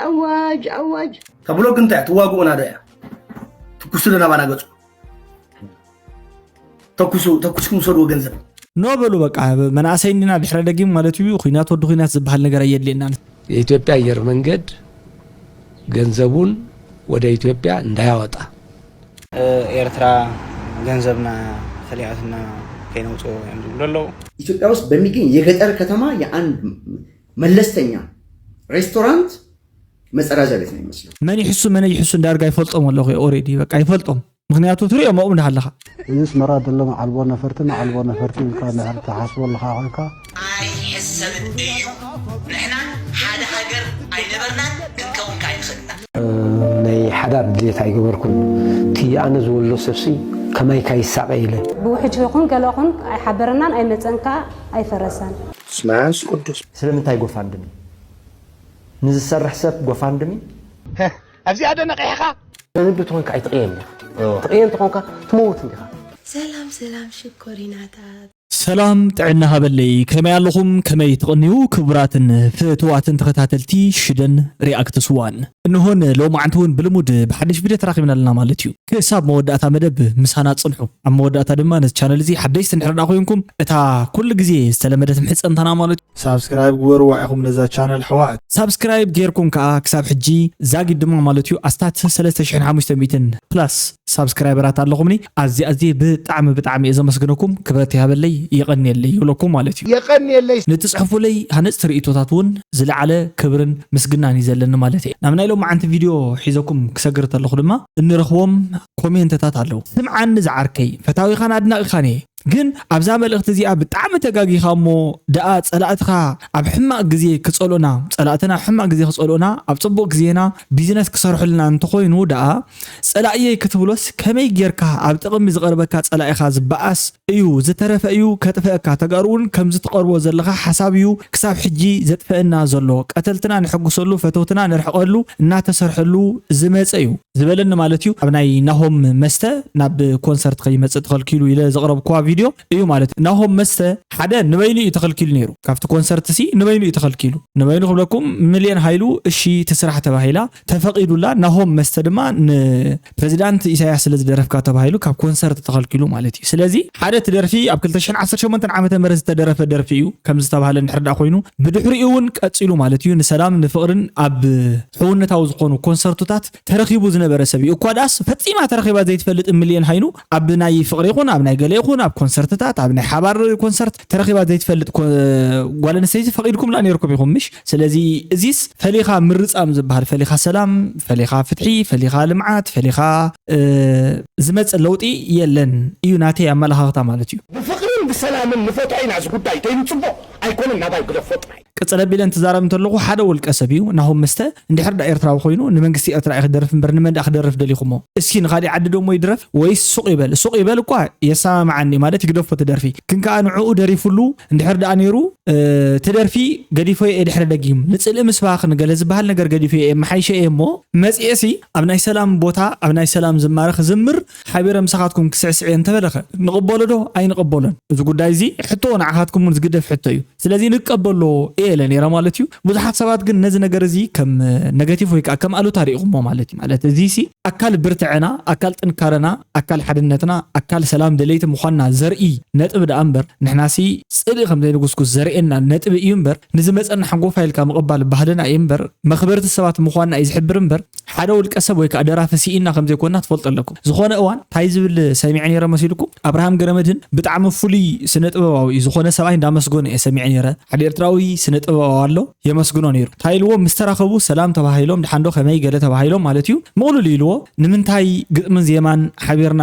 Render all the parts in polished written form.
أواج تبلو كنت تواجهنا ده تكسر لنا ما نقص تكسكم صدق جنزب نوبل بقى مناسيننا بحر دقيم مالتيو خينات ودو خينات زبحال ነገር አየልኝና የኢትዮጵያ አየር መንገድ ገንዘቡን ወደ ኢትዮጵያ እንዳያወጣ ኤርትራ ገንዘብና ፈሊያትና ከነውጾ ያምዱልሎ ኢትዮጵያ ውስጥ በሚገኝ የገጠር ከተማ የአንድ መለስተኛ ሬስቶራንት መጸዳጃ ቤት ነው የሚመስለው ማን ይحሱ እንዳርጋ ይፈልጦም ወለኹ ኦሬዲ በቃ ይፈልጦም ምክንያቱ ትሪኦ ማኡም እንዳለኻ እዚስ መራድ ለማ ዓልቦ ነፈርቲ እንኳን ለሃርታ ሓስቦ ለኻ ኮይካ አይ ሕሰብ እዩ ንሕና ሓደ ሃገር ኣይነበርናን ክንከውን ካይንኽእልና ናይ ሓዳር ድሌት ኣይገበርኩን ቲ ኣነ ዝወሎ ሰብሲ ከማይ ካይሳቀ ኢለ ብውሕጅ ይኹን ገለኹን ኣይሓበረናን ኣይመፀንካ ኣይፈረሳን ስማንስ ቅዱስ ስለምንታይ ጎፋንድሚ ንዝሰርሕ ሰብ ጎፋንድሚ ኣብዚ ኣደነ ቀይኻ ንብት ሆንካ ኣይትቕየም تقين تقولك تموت انت سلام شكريناتات سلام تعنا هبلي كما ياللهم كما يتغنيو كبراتن فتواتن تختاتلتي شدن رياكت سوان انهون لو معنتون بلمود بحدش فيديو تراقبنا لنا مالتيو كحساب موداتا مدب مسانات صنحو ام موداتا دما نس channel زي حديث نحرنا خوينكم اتا كل غزي استلمدت محصنتنا مالتيو سبسكرايب غور واعكم لذا channel حوات سبسكرايب غيركم كا كساب حجي زاغي دما مالتيو استات 3500 بلس سبسكرايبرات اللهمني ازي بطعم اذا مسكنكم كبرتي هبلي يقني اللي يقولكم مالتي يقني اللي نتصحفوا لي هنصر ريتوتاتون زلعله كبرن مسغنان يزلن مالتي نامنا لهم عند فيديو حيزكم كسغرت الله دما انرخوم كومنتات አለው سمعن زعركي فتاوي خان ادناق خاني ግን ኣብዛ መልእኽቲ እዚኣ ብጣዕሚ ተጋጊኻሞ ደኣ ጸላእትኻ ኣብ ሕማቅ ግዜ ክጸሎና ጸላእትና ሕማቅ ግዜ ክጸሎና ኣብ ጽቡቕ ግዜና ቢዝነስ ክሰርሑልና እንተኾይኑ ደኣ ጸላእየ ክትብሎስ ከመይ ጌርካ ኣብ ጥቕሚ ዝቐርበካ ጸላእኻ ዝበኣስ እዩ ዝተረፈ እዩ ከጥፈካ ተጋሩን ከም ዝተቀርቦ ዘለኻ ሓሳብ እዩ ክሳብ ሕጂ ዘጥፈአና ዘሎ ቀተልትና ንሕጉሰሉ ፈተውትና ንርሕቀሉ እናተሰርሐሉ ዝመፀ እዩ ዝበለኒ ማለት እዩ ኣብ ናይ ናሆም መስተ ናብ ኮንሰርት ከይመጽእ ተኸልኪሉ ኢለ ዘቕረብኳ ቪዲዮ እዩ ማለት ናሆም መስተ ሓደ ንበይኑ ይተኸልኪሉ ነይሩ ካብቲ ኮንሰርት ሲ ንበይኑ ይተኸልኪሉ ንበይኑ ክብለኩም ሚልዮን ሃይሉ እሺ ተስራሕ ተባሂላ ተፈቂዱላ ናሆም መስተ ድማ ንፕሬዚዳንት ኢሳያስ ስለዝደረፍካ ተባሂሉ ካብ ኮንሰርት ተኸልኪሉ ማለት እዩ ስለዚ ሓደ ተደርፊ ኣብ 2018 ዓመተ ምህረት ዝተደረፈ ደርፊ እዩ ከም ዝተባሃለ ንሕርዳ ኮይኑ ብድሕሪኡ እውን ቀፂሉ ማለት እዩ ንሰላም ንፍቅርን ኣብ ሕውነታው ዝኾኑ ኮንሰርትታት ተረኺቡ ዝነበረ ሰብ እዩ እኳ ዳስ ፈጺማ ተረኺባ ዘይትፈልጥ ሚልዮን ሃይሉ ኣብ ናይ ፍቅሪ ይኹን ኣብ ናይ ገለ ይኹን ኣብ ኮንሰርትታት ኣብ ናይ ሓባር ኮንሰርት ተረኺባ ዘይትፈልጥ ጓለንሰይቲ ፈቂድኩም ላ ነርኩም ይኹም ምሽ ስለዚ እዚስ ፈሊኻ ምርጻም ዝበሃል ፈሊኻ ሰላም ፈሊኻ ፍትሒ ፈሊኻ ልምዓት ፈሊኻ ዝመጽ ለውጢ የለን እዩ ናተይ ኣመላኻኽታ ማለት እዩ بفقرين بسلام نفتحين عز قداي تيمصبو ايكون ناباي كدفطاي قصله بيلن تزارم تلخو حدا والقسبيو ناهم مسته اندي حدا ايرتراو خوينو نمنغستي ايرترا يخدرف برنامج اخدرف دليخمو اسكي نخادي عد دمو يدرف ويس سوق يبل كو يسامعني مالت يقدفو تدرفي كن كان عقو دريفلو اندي حدا انيرو تدرفي غديفو ايدي حدا دغيم نصل مسباخ نغلز بحال نغر غديفو محايشه ايمو مصيسي ابناي سلام بوتا ابناي سلام زمارخ زمر حبيره مسخاتكم كسعسعين تبلخ نقبلو دو اي نقبلون እዚ ጉዳይ እዚ ሕቶ ንዓኻትኩም ዝግደፍ ሕቶ እዩ ስለዚ ንቀበሎ ኤለ ነራ ማለት እዩ ብዙሓት ሰባት ግን ነዚ ነገር እዚ ከም ኔጋቲቭ ወይ ከም አሉታ ሪኢኹሞ ማለት እዚ ሲ አካል ብርትዕና አካል ጥንካረና አካል ሓድነትና አካል ሰላም ደለይት ምዃንና ዘርኢ ነጥብ ዳ እምበር ንሕናሲ ጽሊ ከም ዘይንጉስኩስ ዘርኤና ነጥብ እዩ እምበር ንዝመፀና ሓንጎ ፋይል ካብ መቀባል ባህልና እምበር መኽበርቲ ሰባት ምዃንና ይዝሕብር እምበር ሓደ ውልቀ ሰብ ወይ ከደራፈ ሲኢና ከም ዘይኮንና ትፈልጡ ኣለኩም ዝኾነ እዋን ታይ ዝብል ሰሚዕ ነራ መሲልኩም አብርሃም ገረመድን ብጣዕሚ ፍሉይ ስነጥበባዊ ዝኾነ ሰብኣይ እንዳመስጎነ ሰሚዕ ነራ ሓደ ኤርትራዊ ስነጥበባዊ ኣሎ የመስግኖ ነይሩ ታይልዎ ምስተራኸቡ ሰላም ተባሂሎም ድሓንዶ ከመይ ገለ ተባሂሎም ማለት እዩ መቕሉል ኢልዎ ንምንታይ ግጥምን ዜማን ሓቢርና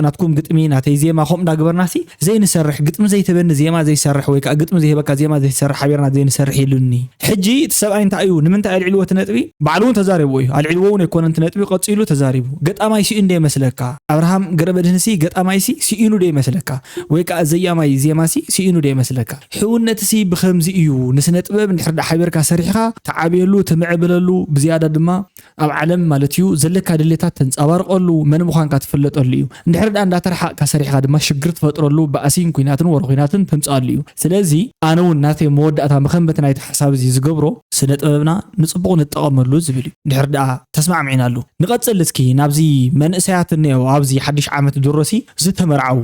ናትኩም ግጥሚ ናተይ ዜማ ኸም ዳግበርናሲ ዘይንሰርሕ ግጥም ዘይተበኒ ዜማ ዘይሰርሕ ወይ ከዓ ግጥም ዘይበካ ዜማ ዘይሰርሕ ሓቢርና ዘይንሰርሕ ኢሉኒ ሕጂ ተሰብኣይ እንታይ እዩ ንምንታይ አልዕልዎ ተነጥቢ ባዕሉን ተዛሪቡ እዩ አልዕልዎ ነኮነን ተነጥቢ ቀፂሉ ተዛሪቡ ገጣማይ ሲ እንደ መስለካ አብርሃም ገረበድንሲ ገጣማይ ሲ ሲኢኑ ደ መስለካ ወይ ከዓ ዘያማይ ዜማሲ ሲኢኑ ደ መስለካ ሕውነት እዚ ብከምዚ እዩ ንስነ ጥበብ ንድሕር ሓቢርካ ሰሪሕካ ተዓብየሉ ተምዕብለሉ ብዝያዳ ድማ ኣብ ዓለም ማለት እዩ ዘለካ ድሌታት ተንፃባርቀሉ መን ምዃንካ ትፈለጠሉ እዩ እንድሕር እንዳተረሓቅካ ሰሪሕካ ድማ ሽግር ትፈጥረሉ ባእሲን ኩናትን ወርኩናትን ተምፃሉ እዩ ስለዚ ኣነ እውን ናተይ መወዳእታ መኸንበት ናይቲ ሓሳብ እዚ ዝገብሮ ስነ ጥበብና ንፅቡቅ ንጠቐመሉ ዝብል እዩ እንድሕር ተስማዕሚዕናሉ ንቐፅል እስኪ ናብዚ መንእሰያት እኒአው ኣብዚ ሓድሽ ዓመት ድሮሲ ዝተመርዓው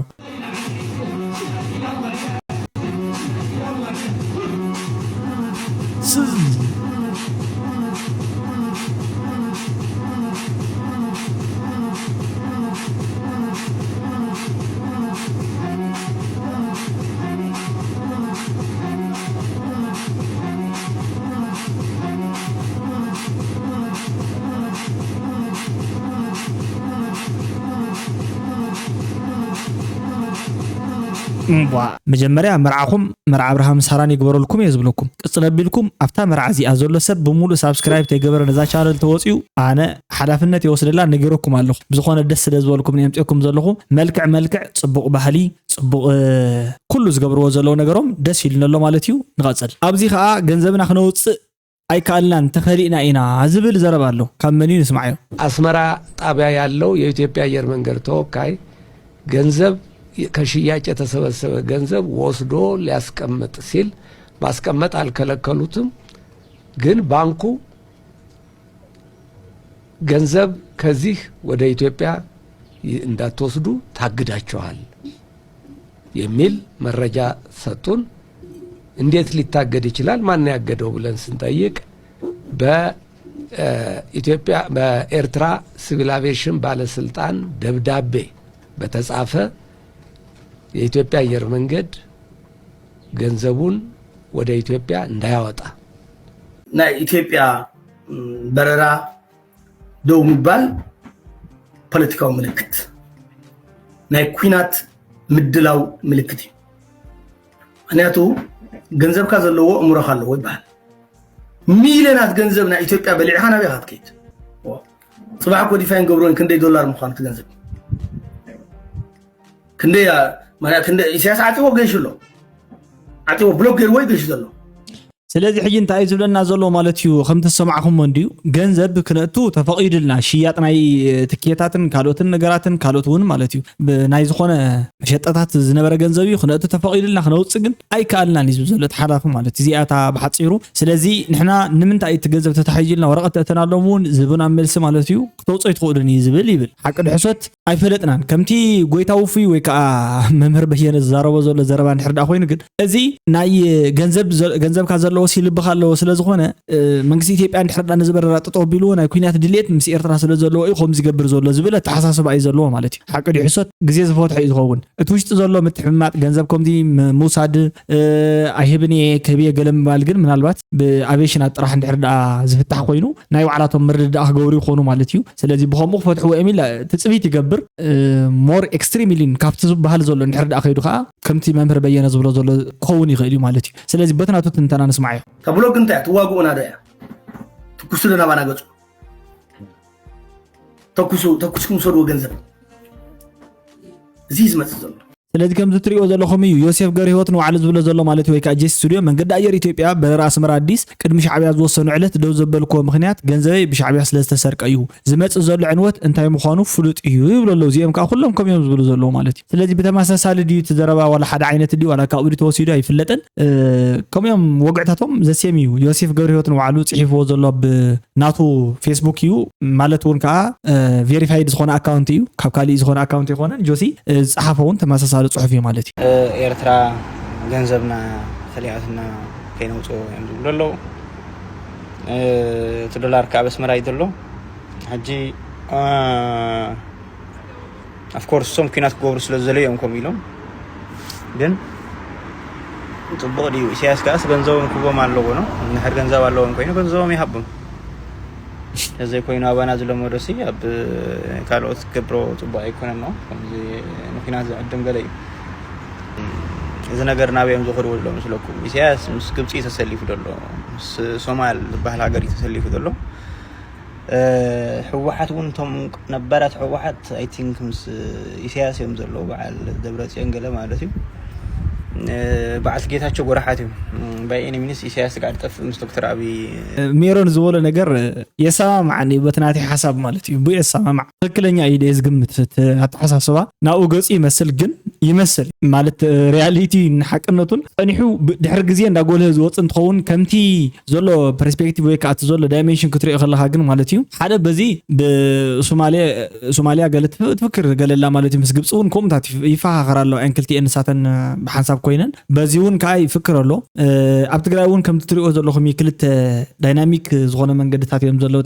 መጀመሪያ መርዓኹም መርዓ አብርሃም ሳራን ይግበረልኩም የዝብለኩም ቅጽለብልኩም አፍታ መርዓ እዚ አዘሎ ሰብ በሙሉ ሳብስክራይብ ተገበረ ነዛ ቻናል ተወጽዩ አነ ሓላፍነት ይወስደላ ነገረኩም ኣለኹ ብዝኾነ ደስ ስለዝበልኩም ነምጥኩም ዘለኹ መልክዕ ጽቡቕ ባህሊ ጽቡቕ ኩሉ ዝገብርዎ ዘለው ነገሮም ደስ ይልነሎ ማለት እዩ ንቐጽል ኣብዚ ኸኣ ገንዘብና ክነውጽእ አይካልናን ተኸሊና ኢና ዝብል ዘረባለሁ ካብ መን ንስማዓዮ አስመራ ጣቢያ ያለው የኢትዮጵያ አየር መንገድ ተወካይ ገንዘብ ከሽያጭ የተሰበሰበ ገንዘብ ወስዶ ሊያስቀምጥ ሲል ማስቀመጥ አልከለከሉትም ግን ባንኩ ገንዘብ ከዚህ ወደ ኢትዮጵያ እንዳትወስዱ ታግዳቸዋል የሚል መረጃ ሰጡን እንዴት ሊታገድ ይችላል ማን ያገደው ብለን ስንጠይቅ በኢትዮጵያ በኤርትራ ሲቪል አቪዬሽን ባለስልጣን ደብዳቤ በተጻፈ የኢትዮጵያ አየር መንገድ ገንዘቡን ወደ ኢትዮጵያ እንዳያወጣ ናይ ኢትዮጵያ በረራ ደው የሚባል ፖለቲካው ምልክት ናይ ኩናት ምድላው ምልክት ምክንያቱ ገንዘብ ካዘለዎ እምሮኻ ኣለዎ ይባሃል ሚሊዮናት ገንዘብ ናይ ኢትዮጵያ በሊዕኻ ናበይ ካትከይድ ጽባሕ ኮዲፋይን ገብሮን ክንደይ ዶላር ምዃኑ ትገንዘብ ክንደይ ማለት ክንደይ ኢሳያስ አጥዎ ገይሽሎ አጥዎ ብሎክ ገይር ወይ ገይሽ ዘሎ ስለዚህ ሕጂ እንታይ ዝብለና ዘሎ ማለት እዩ ከም ተሰማዕኩም እንዲዩ ገንዘብ ክነቱ ተፈቂድልና ሽያጥ ናይ ትኬታትን ካልኦትን ነገራትን ካልኦት እውን ማለት እዩ ናይ ዝኾነ መሸጣታት ዝነበረ ገንዘብ እዩ ክነቱ ተፈቂድልና ክነውጽእ ግን ኣይካልናን እዩ ዘሎ ተሓላፍ ማለት እዚኣታ ብሓጺሩ ስለዚ ንሕና ንምንታይ ትገንዘብ ተታሒጅልና ወረቐት ተተናሎሙን ዝብና መልስ ማለት እዩ ክተውጽእ ትኽእሉን ይዝብል ይብል ሓቂ ድሕሰት ኣይፈለጥናን ከምቲ ጎይታው ፍይ ወይ ከዓ መምህር በየነ ዝዛረቦ ዘሎ ዘረባ ንሕርዳ ኮይኑ ግን እዚ ናይ ገንዘብ ካዘሎ ሲልብኻ ኣለዎ ስለዝኾነ መንግስቲ ኢትዮጵያ እንድሕርዳ ንዝበረራ ተጠቢሉ ናይ ኩናት ድሌት ምስ ኤርትራ ስለዘለዎ እዩ ከምዚ ዝገብር ዘሎ ዝብል ተሓሳስባ እዩ ዘለዎ ማለት እዩ ሓቂ ድሕሰት ግዜ ዝፈትሕ እዩ ዝኸውን እቲ ውሽጢ ዘሎ ምትሕምማጥ ገንዘብ ከምዚ ምውሳድ ኣይህብን ከብየ ገለ ምባል ግን ምናልባት ብአቪዬሽን ጥራሕ እንድሕርዳ ዝፍታሕ ኮይኑ ናይ ባዕላቶም ምርድዳእ ክገብሩ ይኾኑ ማለት እዩ ስለዚ ብከምኡ ክፈትሕዎ የሚል ትፅቢት ይገብር ሞር ኤክስትሪምሊ ካብቲ ዝበሃል ዘሎ እንድሕርዳ ከይዱ ከዓ ከምቲ መምህር በየነ ዝብሎ ዘሎ ክኸውን ይኽእል እዩ ማለት እዩ ስለዚ በትናቱ ትንተና ንስማዕ ተብሎክ እንታይ ትዋጉኡና ደያ ትኩሱ ለናባና ገጹ ተኩስኩም ሰድዎ ገንዘብ እዚ ዝመጽእ ዘሎ ስለዚ ከም ዝትሪኦ ዘለኹም እዩ ዮሴፍ ገር ህይወት ነው ዓለ ዝብሎ ዘሎ ማለት ወይ ካጄ ስቱዲዮ መንገድ አየር ኢትዮጵያ በረራ አስመራ አዲስ ቅድሚ ሻዕቢያ ዝወሰኑ ዕለት ደው ዘበልኮ ምክንያት ገንዘበይ ብሻዕቢያ ስለዝተሰርቀ እዩ ዝመጽእ ዘሎ ዕንወት እንታይ ምዃኑ ፍሉጥ እዩ ይብሎ ዚኦም ካ ኩሎም ከምዮም ዝብሉ ዘሎ ማለት እዩ ስለዚ ብተመሳሳሊ ዲዩ ተዘረባ ወላ ሓደ ዓይነት ዲዩ ወላ ካብኡ ተወሲዱ አይፍለጥን ከምዮም ወግዕታቶም ዘሴም እዩ ዮሴፍ ገር ህይወት ነው ዓሉ ጽሒፍዎ ዘሎ ብናቱ ፌስቡክ እዩ ማለት እውን ካ ቬሪፋይድ ዝኾነ አካውንት እዩ ካብ ካሊ ዝኾነ አካውንት ይኾነ ጆሲ ጽሓፈውን ተመሳሳሊ صحفي مالتي ኤርትራ ገንዘብና ከሊያትና ከይነውጾ ይምዝብሎ $2 ካብ አስመራ ይደሎ ሕጂ of course some ኩናት ክገብሩ ስለዘለዮም ኮሚሎም ግን ጽቡቕ ዲዩ ኢሳያስ ካስ ገንዘብን ክቦም ኣለዎ ነው ንሕር ገንዘብ ኣለዎም ኮይኑ ገንዘብም ይሃብም እዘይ ኮይኑ አባና ዝለመዶሲ አብ ካልኦት ገብሮ ጽቡቕ አይኮነን ነው ከምዚ ምክንያት ዘዕድም ገለ እዩ እዚ ነገር ናበዮም ዝኸዱ ወሎ መስለኩም ኢሳያስ ምስ ግብጽ ተሰሊፉ ደሎ ምስ ሶማል ባህል ሀገር ተሰሊፉ ደሎ ሕወሓት እውን ቶም ነበራት ሕወሓት አይ ቲንክ ምስ ኢሳያስ እዮም ዘሎ በዓል ደብረጽዮን ገለ ማለት እዩ بعد جيتاቸው ጎራሓትም ባይኔ ሚኒስ ኢሳያስ ጋር ጠፍ ምስ ዶክተር አብይ ሜሮን ዝወለ ነገር የሰማማዕኒ በትናቲ ሐሳብ ማለት እዩ በየሰማማዕ ትክክለኛ ኢዴዝ ግምት አተሐሳሰባ ናኡ ገጽ ይመስል ግን ይመስል ማለት ሪያሊቲ ንሐቅነቱን ጸኒሑ ድሕር ግዜ እንዳጎለ ዝወጽ እንትኸውን ከምቲ ዘሎ ፐርስፔክቲቭ ወይ ካት ዘሎ ዳይሜንሽን ክትሪኦ ከለኻ ግን ማለት እዩ ሓደ በዚ በሶማሊያ ገለት ትፍክር ገለላ ማለት እዩ ምስ ግብጽውን ኮምታት ይፋኻኸራሎ አንክልቲ እንሳተን بحساب كوينن بزيون كاي فكر له اب تግራይውን ከም ትሪኦ ዘለኹም ይክልተ ዳይናሚክ ዝሆነ መንገድታት እዮም ዘለው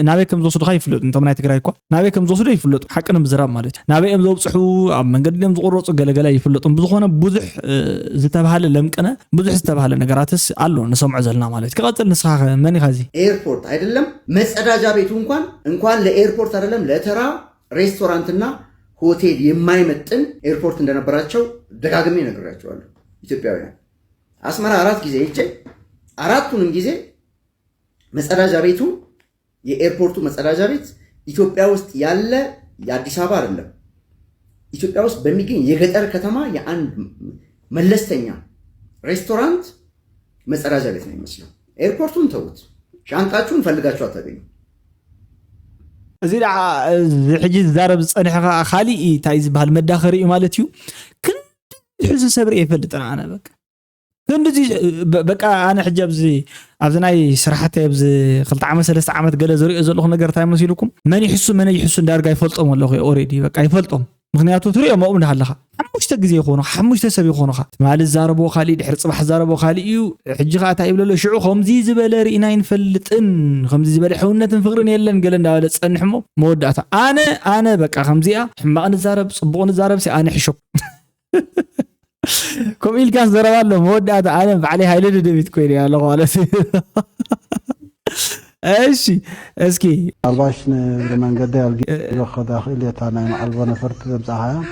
ናበይ ከም ዝወስዱ ይፍለጡ እንተም ናይ ትግራይ እኮ ናበይ ከም ዝወስዱ ይፍለጡ ሓቅን ምዝራብ ማለት ናበይ እዮም ዘብጽሑ ኣብ መንገድም ዝቆረጹ ገለገላ ይፍለጡ ብዙኾነ ብዙሕ ዝተባሃለ ለምቀነ ብዙሕ ዝተባሃለ ነገራትስ አሎ ንሰምዑ ዘለና ማለት ከቀጥል ንስኻ መን ይኻዚ ኤርፖርት አይደለም መጸዳጃ ቤቱ እንኳን ለኤርፖርት አይደለም ለተራ ሬስቶራንትና ሆቴል የማይመጥን ኤርፖርት እንደነበራቸው ደጋግሜ ነግራቸዋለሁ። ኢትዮጵያውያን አስመራ 4 ጊዜ ሄጄ 4ቱንም ጊዜ መጸዳጃ ቤቱ የኤርፖርቱ መጸዳጃ ቤት ኢትዮጵያ ውስጥ ያለ የአዲስ አበባ አይደለም። ኢትዮጵያ ውስጥ በሚገኝ የገጠር ከተማ የአንድ መለስተኛ ሬስቶራንት መጸዳጃ ቤት ነው የሚመስለው። ኤርፖርቱን ተውት፣ ሻንጣችሁን ፈልጋችሁ አታገኙ። እዚ ዳ ሕጂ ዛረብ ጸኒሕኻ خالي ታይ ዝበሃል መዳኸሪ ማለት እዩ ግን ሕዚ ሰብሪ ይፈልጥና አነ ክንዲ በቃ አነ ሕጂ ኣብዚ ናይ ስራሕቲ ኣብዚ 2 ዓመት 3 ዓመት ገለ ዘሪኦ ዘለኹ ነገር ታይ መስይልኩም መን ይሕሱ እንዳርጋ ይፈልጦም ኣለኹ ኦሬዲ በቃ ይፈልጦም ምክንያቱ ትሪኦ ማኡም እንዳሃለኻ 5 ግዜ ይኾኑ 5 ሰብ ይኾኑኻ ማል ዛረቦ خالي ድሕር ጽባሕ ዛረቦ خالي እዩ ሕጂ ኻታ ይብለሎ ሽዑ ከምዚ ዝበለ ሪኢና ይንፈልጥን ከምዚ ዝበለ ሕውነትን ፍቅርን የለን ገለ እንዳበለ ጸንሕሞ መወዳእታ አነ በቃ ከምዚያ ሕማቅን ዛረብ ጽቡቕን ዛረብ ሲ አነ ሕሾክ كم إلكاس ضربالله مودة أنا بعلي هاي لدي ديفيد كويري الله خالص ايشي اسكي 24 لما نقدر ياخذ داخلي تاعنا مع البنا فرت بصحه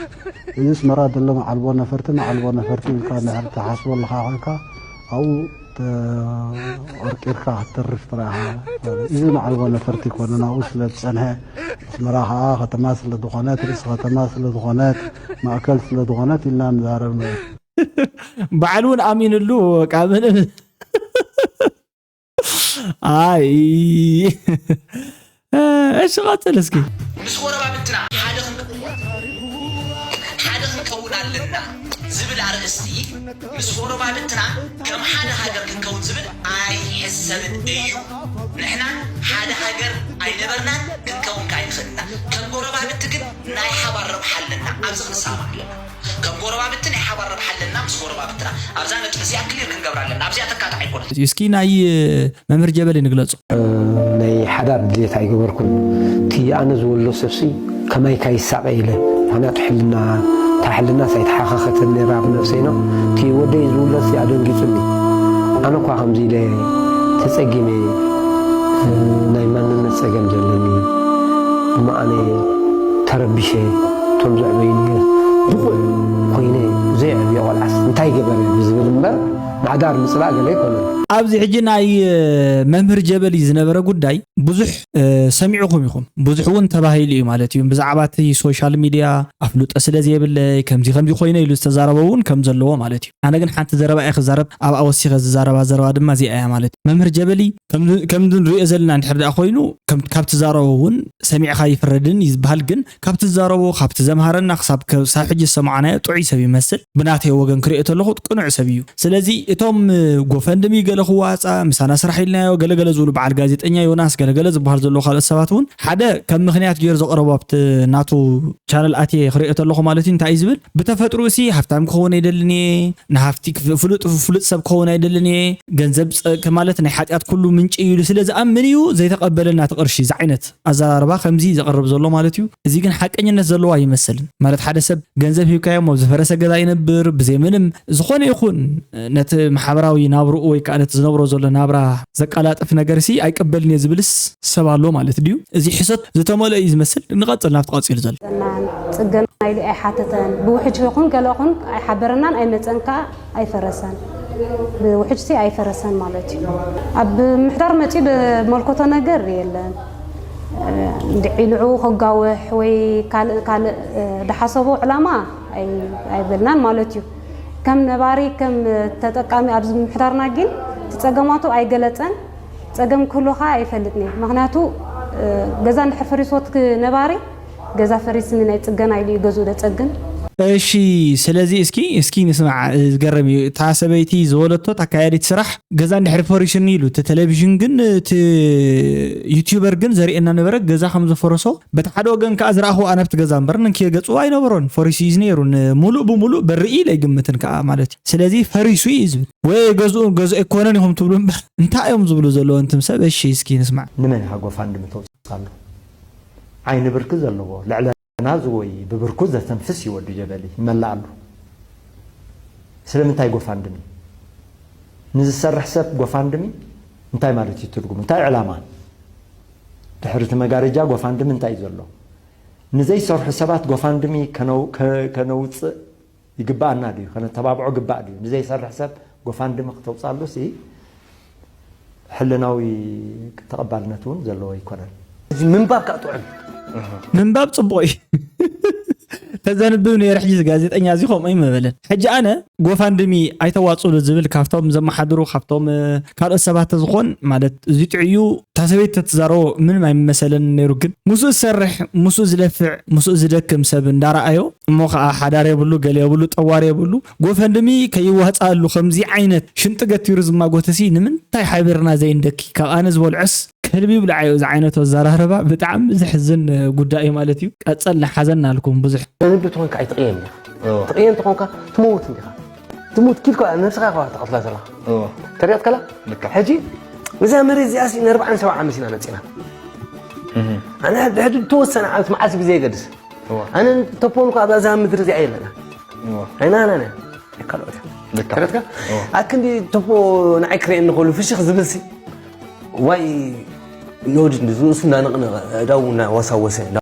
يس مراد اللي مع البنا فرت كان حتى حسب الله هكا او اركيركا ترف راها اذا مع البنا فرت كنا وصلت سنه مراها ختماس لدخانات رزق ختماس لدخانات ما اكلت لدخانات الا نزارب بعلون امين له كامل اي ايش قاتل اسكي مش غربا بنتنا حدا كون لنا زبل ارستي مش غربا بنتنا كم حدا هاجر كون زبل اي حسب ديو نحنا حدا هاجر اي نبرنا كون كاين خدنا كم غربا بنتكن ناي حبر بحلنا ابزغ نسامع لنا كم غربا بنتنا حبر بحلنا مش غربا بنتنا ابزانه تفسي اكلير كنغبرالنا ابزي اتكات حيكون اسكي ناي ممر جبل نغلص ناي حدا بديت ايغبركم تي انا زولو سفسي كما يكايساقيله انا تحلنا سيتحققت النراب نفسنا تي ودي زولس يا دنجيتني انا كو خمزي له تسقيمي ناي مانن نسقم جلني ما انا تربيشه تمزع بيني كوينه زي ابي ولاس انتي جبر بزبلمبر معدار مصلا قال يكون ኣብዚ ሕጂ ናይ መምህር ጀበል ዝነበረ ጉዳይ ብዙሕ ሰሚዑኩም ይኹም ብዙሕ እውን ተባሂሉ እዩ ማለት እዩ ብዛዕባ እቲ ሶሻል ሚዲያ ኣፍሉጠ ስለዘይብል ከምዚ ኮይነ ኢሉ ዝተዛረበውን ከም ዘለዎ ማለት እዩ ኣነ ግን ሓንቲ ዘረባ ክዛረብ ኣብ ኣወሲኸ ዝዛረባ ድማ እዚኣ እያ ማለት መምህር ጀበሊ ከም ንሪኦ ዘለና እንድሕር ኮይኑ ካብቲ ዛረበውን ሰሚዕኻ ይፍረድን ይዝበሃል ግን ካብቲ ዛረቦ ካብቲ ዘምሃረና ክሳብ ሕጂ ሰማዕናዮ ጥዑይ ሰብ ይመስል ብናተይ ወገን ክሪኦ ተለኹ ቅኑዕ ሰብ እዩ ስለዚ እቶም ጎፈንድሚ ገለ خواص مسانا سرح لنا ገለገለ ዝብሉ በዓል ጋዜጠኛ ዮናስ ገለገለ ዝበሃል ዘሎ ካልኦት ሰባቱን ሓደ ከም ምኽንያት ገይር ዘቀረባብት ናቱ ቻነል አቲ ክሪኦ ተለኹ ማለት እንታይ ዝብል በተፈጥሮ ሲ ሃፍታም ክሆነ ይደልኒ ናፍቲ ፍሉጥ ሰብ ክሆነ ይደልኒ ገንዘብ ከማለት ናይ ሓጢያት ኩሉ ምንጭ እዩ ስለዚ ኣምን እዩ ዘይተቀበለና ተቀርሺ ዝዓይነት አዛራባ ከምዚ ዘቀርብ ዘሎ ማለት እዩ እዚ ግን ሓቀኝነት ዘለዎ አይመስልን ማለት ሓደ ሰብ ገንዘብ ሂብካዮ ሞ ዝፈረሰ ገዛ ይነብር ብዘይ ምንም ዝኾነ ይኹን ነት ማሕበራዊ ናብሩ ወይ ካነት ዝነብሮ ዘሎ ናብራ ዘቃላጥፍ ነገር ሲ አይቀበልኒ ዝብልስ ሰባሎ ማለት ድዩ እዚ ሕሰት ዝተመለ እዩ ዝመስል ንቀጽል ናፍት ቀጽል ዘል ጽገና ኢሊ አይ ሓተተን ብውሕጅ ይኹን ገለኹን አይ ሓበረናን አይ መጸንካ አይ ፈረሰን ብውሕጅ ሲ አይ ፈረሰን ማለት እዩ ኣብ ምሕዳር መጪ በመልኮቶ ነገር የለን ድዒልዑ ክጋወሕ ወይ ካል ደሓሰቡ ዕላማ አይ በልናን ማለት እዩ ከም ነባሪ ከም ተጠቃሚ ኣብዚ ምሕዳርና ግን ተጸገማቱ ኣይገለጸን ጸገም ኩሉኻ ኣይፈልጥኒ ምክንያቱ ገዛ እንድሕፈሪሶት ነባሪ ገዛ ፈሪስኒ ናይ ጽገና ኢሉ ይገዙ ደጸግን እሺ ስለዚህ እስኪ ንስማዕ ዝገርም እዩ እታ ሰበይቲ ዝወለቶ ኣካያዲት ስራሕ ገዛ እንድሕር ፈሪሽኒ ኢሉ እቲ ቴሌቪዥን ግን እቲ ዩቲዩበር ግን ዘርእየና ነበረ ገዛ ከም ዝፈረሶ በቲ ሓደ ወገን ከዓ ዝረኣኽዎ ኣነብቲ ገዛ እምበር ንክገጹ ኣይነበሮን ፈሪሱ እዩ ነይሩን ሙሉእ ብሙሉእ በርኢ ለይግምትን ከዓ ማለት እዩ ስለዚ ፈሪሱ እዩ ዝብል ወይ ገዝኡ ኣይኮነን ኢኹም ትብሉ እምበር እንታይ እዮም ዝብሉ ዘለዎ እንትም ሰብ እሺ እስኪ ንስማዕ ንመን ሃጎፋ እንደምተውፅኻሉ ዓይኒ ብርክ ዘለዎ ልዕለ ናዝወይ በብርኩዝ ዘተንፍስ ይወዱ ጀበሊ ይመላሉ ስለምንታይ ጎፋንድሚ ንዝሰርሕ ሰብ ጎፋንድሚ እንታይ ማለት እዩ ትርጉም እንታይ ዕላማ ድሕርቲ መጋረጃ ጎፋንድሚ እንታይ ዘሎ ንዘይሰርሑ ሰባት ጎፋንድሚ ከነውፅእ ይግባአና ድዩ ከነተባብዖ ግባእ ድዩ ንዘይሰርሕ ሰብ ጎፋንድሚ ክተውፃሉ ሲ ሕልናዊ ተቐባልነት እውን ዘለዎ ይኮነን ምንባብ ከዓ ጥዑም ምንባብ ጽቡቕ ተዘንብብ ነይረ ሕጂ ጋዜጠኛ እዚ ከምኡ ይመበለን ሕጂ ኣነ ጎፋንድሚ ኣይተዋፅሉ ዝብል ካብቶም ዘመሓድሩ ካብቶም ካልኦት ሰባት ዝኾን ማለት እዚ ጥዕዩ ታሰበይት ተዛረቦ ምንም ኣይመሰለን ነይሩ ግን ሙሱ ዝሰርሕ ሙሱ ዝለፍዕ ሙሱ ዝደክም ሰብ እንዳረኣዮ እሞ ከዓ ሓዳር የብሉ ገለ የብሉ ጠዋር የብሉ ጎፋንድሚ ከይዋፃሉ ከምዚ ዓይነት ሽንጥ ገቲሩ ዝማጎተሲ ንምንታይ ሓቢርና ዘይንደኪ ካብ ኣነ ዝበልዑስ كلبي بلا عيوز عينته الزراربة بتعم زحزن قدائي مالتيو أتصل حزن لكم بزح. نبدو تكون كأي تقيم تقيم تكون تموت انت تموت كيف كأ نفسك أخوات تقتل زلا. تريت كلا. حجي وإذا مريض ياسين 4 ساعة عمسنا نتينا. أنا حدود توسنا على معاسب زي قدس. أنا تبون قاعد أزام مدرسة عيلنا. أنا كلا. تريت كلا. أكن دي تبو نعكر إنه كله في شيء زبلسي. واي نوجد نزوسنا نقنا دونا وسوسنا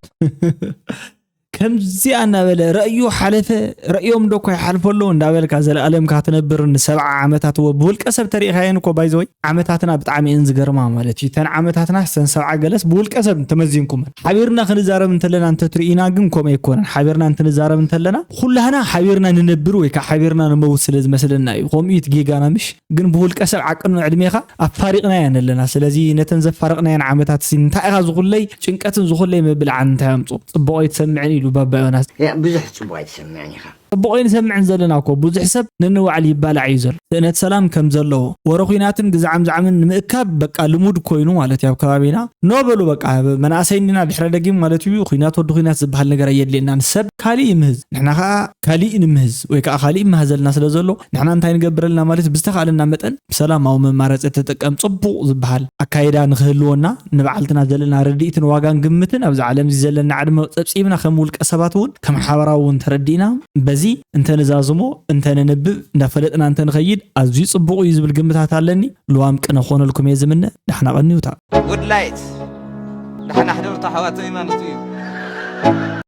كم زي أنا بل رأيو حلفة رأيهم دوكو يحلفوا له ندابل كذا الألم كاتنبر إن 7 عامات وبول كسب تاريخ هينكو بايزوي عاماتنا بتعمي إنزجر ما مالتي تان عاماتنا سن 7 جلس بول كسب تمزينكم حبيرنا خنزارة من تلنا أنت ترينا جنكم يكون حبيرنا أنت نزارة من تلنا كلنا حبيرنا ننبروي كحبيرنا نموسل مثلا يقوم يتجيجا أنا مش جن بول كسب عقلنا علميها أفارقنا يعني لنا سلزي نتنزف فرقنا يعني عامات سن تأخذ غلي شنكتن زغلي مبلعن تامطو بقى يتسمعني بابا وناس يا بزح صبايت سمعني خا بقين سمع زلناكو بزح سب ننو علي بالع يزل سنت سلام كم زلو ورخيناتن غزعم زعمن مئكاب بقى لمود كوينو مالت يا كبابينا نوبلو بقى مناسيننا دحر دغيم مالتيو خينات ود خينات زبحال ነገር يدلنا نسب كالي يمهز نحنا خا كالي نمهز ወይ ከዓ خالي مهزلنا ስለዘሎ نحنا እንታይ ንገብረልና ማለት ብስተኻልና መጠን ሰላማው መማረጽ ተጠቀም ጽቡቕ ዝብሃል አካይዳ ንኽህልወና ንባዓልትና ዘለና ረዲእትን ዋጋን ግምትን ኣብዚ ዓለም ዘለና ዓድመ ጸብጺብና ከምውል ቀሰባቱን ከም ሓበራውን ተረዲና بزي انت نزازمو انت ننبب نفلتنا انت نخيد ازي صبغو يزبل قمتات علني لوام كنا خونا لكم يزمنا نحنا غنيوتا ود لايت نحنا حضرت حواتي ما نطيب